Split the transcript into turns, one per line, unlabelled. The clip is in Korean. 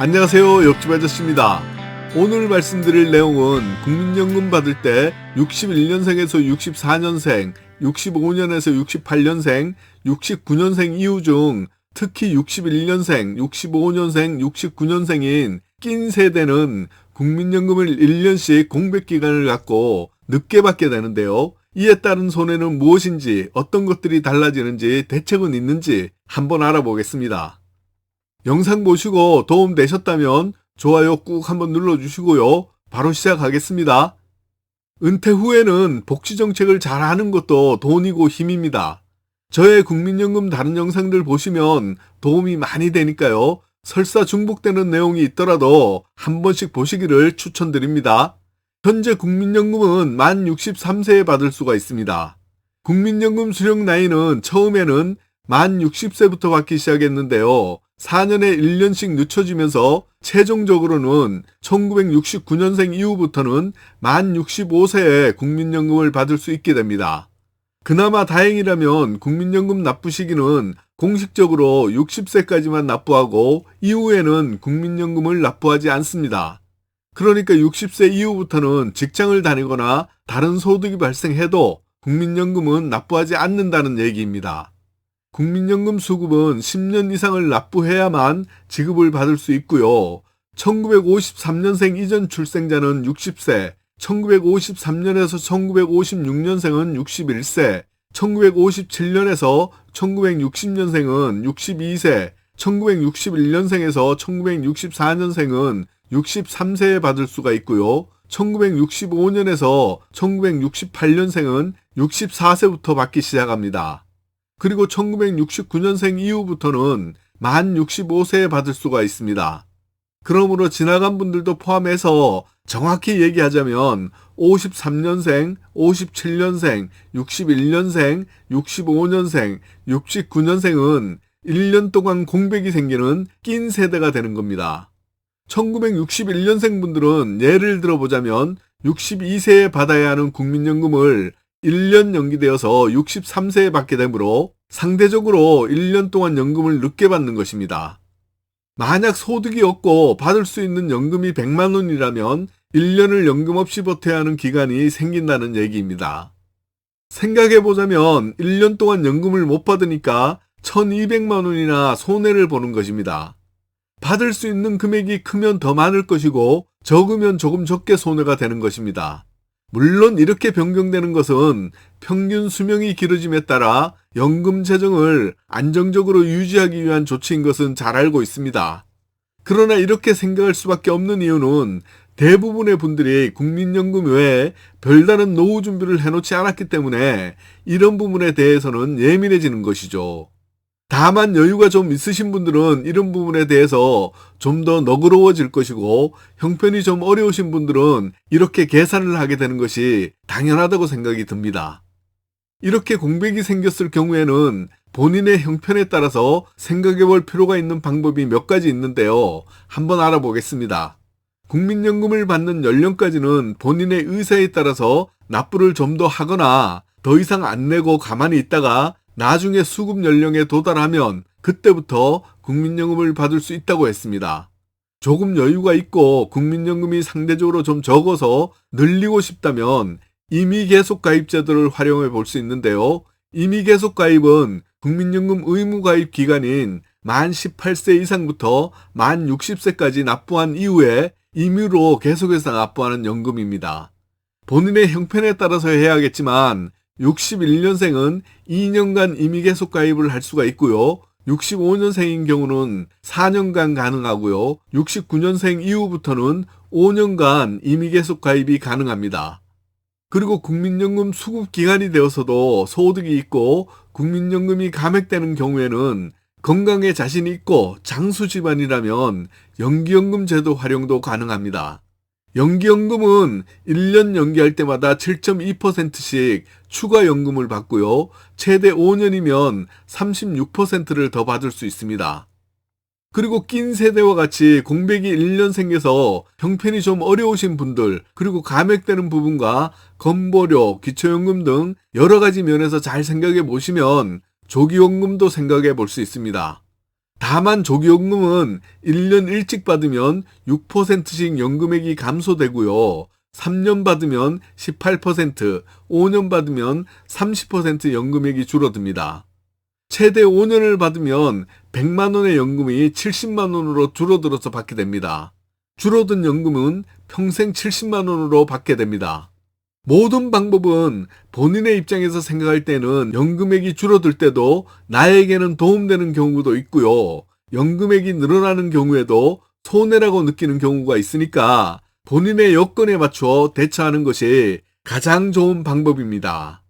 안녕하세요, 옆집 아저씨입니다. 오늘 말씀드릴 내용은 국민연금 받을 때 61년생에서 64년생, 65년에서 68년생, 69년생 이후 중 특히 61년생, 65년생, 69년생인 낀 세대는 국민연금을 1년씩 공백기간을 갖고 늦게 받게 되는데요. 이에 따른 손해는 무엇인지, 어떤 것들이 달라지는지, 대책은 있는지 한번 알아보겠습니다. 영상 보시고 도움 되셨다면 좋아요 꾹 한번 눌러주시고요. 바로 시작하겠습니다. 은퇴 후에는 복지정책을 잘 하는 것도 돈이고 힘입니다. 저의 국민연금 다른 영상들 보시면 도움이 많이 되니까요. 설사 중복되는 내용이 있더라도 한 번씩 보시기를 추천드립니다. 현재 국민연금은 만 63세에 받을 수가 있습니다. 국민연금 수령 나이는 처음에는 만 60세부터 받기 시작했는데요. 4년에 1년씩 늦춰지면서 최종적으로는 1969년생 이후부터는 만 65세에 국민연금을 받을 수 있게 됩니다. 그나마 다행이라면 국민연금 납부 시기는 공식적으로 60세까지만 납부하고 이후에는 국민연금을 납부하지 않습니다. 그러니까 60세 이후부터는 직장을 다니거나 다른 소득이 발생해도 국민연금은 납부하지 않는다는 얘기입니다. 국민연금 수급은 10년 이상을 납부해야만 지급을 받을 수 있고요. 1953년생 이전 출생자는 60세, 1953년에서 1956년생은 61세, 1957년에서 1960년생은 62세, 1961년생에서 1964년생은 63세에 받을 수가 있고요. 1965년에서 1968년생은 64세부터 받기 시작합니다. 그리고 1969년생 이후부터는 만 65세에 받을 수가 있습니다. 그러므로 지나간 분들도 포함해서 정확히 얘기하자면 53년생, 57년생, 61년생, 65년생, 69년생은 1년 동안 공백이 생기는 낀 세대가 되는 겁니다. 1961년생 분들은 예를 들어보자면 62세에 받아야 하는 국민연금을 1년 연기되어서 63세에 받게 되므로 상대적으로 1년 동안 연금을 늦게 받는 것입니다. 만약 소득이 없고 받을 수 있는 연금이 100만 원이라면 1년을 연금 없이 버텨야 하는 기간이 생긴다는 얘기입니다. 생각해보자면 1년 동안 연금을 못 받으니까 1200만 원이나 손해를 보는 것입니다. 받을 수 있는 금액이 크면 더 많을 것이고 적으면 조금 적게 손해가 되는 것입니다. 물론 이렇게 변경되는 것은 평균 수명이 길어짐에 따라 연금 재정을 안정적으로 유지하기 위한 조치인 것은 잘 알고 있습니다. 그러나 이렇게 생각할 수밖에 없는 이유는 대부분의 분들이 국민연금 외에 별다른 노후 준비를 해놓지 않았기 때문에 이런 부분에 대해서는 예민해지는 것이죠. 다만 여유가 좀 있으신 분들은 이런 부분에 대해서 좀 더 너그러워질 것이고 형편이 좀 어려우신 분들은 이렇게 계산을 하게 되는 것이 당연하다고 생각이 듭니다. 이렇게 공백이 생겼을 경우에는 본인의 형편에 따라서 생각해 볼 필요가 있는 방법이 몇 가지 있는데요. 한번 알아보겠습니다. 국민연금을 받는 연령까지는 본인의 의사에 따라서 납부를 좀 더 하거나 더 이상 안 내고 가만히 있다가 나중에 수급 연령에 도달하면 그때부터 국민연금을 받을 수 있다고 했습니다. 조금 여유가 있고 국민연금이 상대적으로 좀 적어서 늘리고 싶다면 임의 계속 가입제도를 활용해 볼 수 있는데요. 임의 계속 가입은 국민연금 의무 가입 기간인 만 18세 이상부터 만 60세까지 납부한 이후에 임의로 계속해서 납부하는 연금입니다. 본인의 형편에 따라서 해야겠지만 61년생은 2년간 임의 계속 가입을 할 수가 있고요. 65년생인 경우는 4년간 가능하고요. 69년생 이후부터는 5년간 임의 계속 가입이 가능합니다. 그리고 국민연금 수급 기간이 되어서도 소득이 있고 국민연금이 감액되는 경우에는 건강에 자신이 있고 장수 집안이라면 연기연금 제도 활용도 가능합니다. 연기연금은 1년 연기할 때마다 7.2%씩 추가 연금을 받고요. 최대 5년이면 36%를 더 받을 수 있습니다. 그리고 낀 세대와 같이 공백이 1년 생겨서 형편이 좀 어려우신 분들, 그리고 감액되는 부분과 건보료, 기초연금 등 여러 가지 면에서 잘 생각해 보시면 조기연금도 생각해 볼 수 있습니다. 다만 조기연금은 1년 일찍 받으면 6%씩 연금액이 감소되고요. 3년 받으면 18%, 5년 받으면 30% 연금액이 줄어듭니다. 최대 5년을 받으면 100만 원의 연금이 70만 원으로 줄어들어서 받게 됩니다. 줄어든 연금은 평생 70만 원으로 받게 됩니다. 모든 방법은 본인의 입장에서 생각할 때는 연금액이 줄어들 때도 나에게는 도움되는 경우도 있고요. 연금액이 늘어나는 경우에도 손해라고 느끼는 경우가 있으니까 본인의 여건에 맞춰 대처하는 것이 가장 좋은 방법입니다.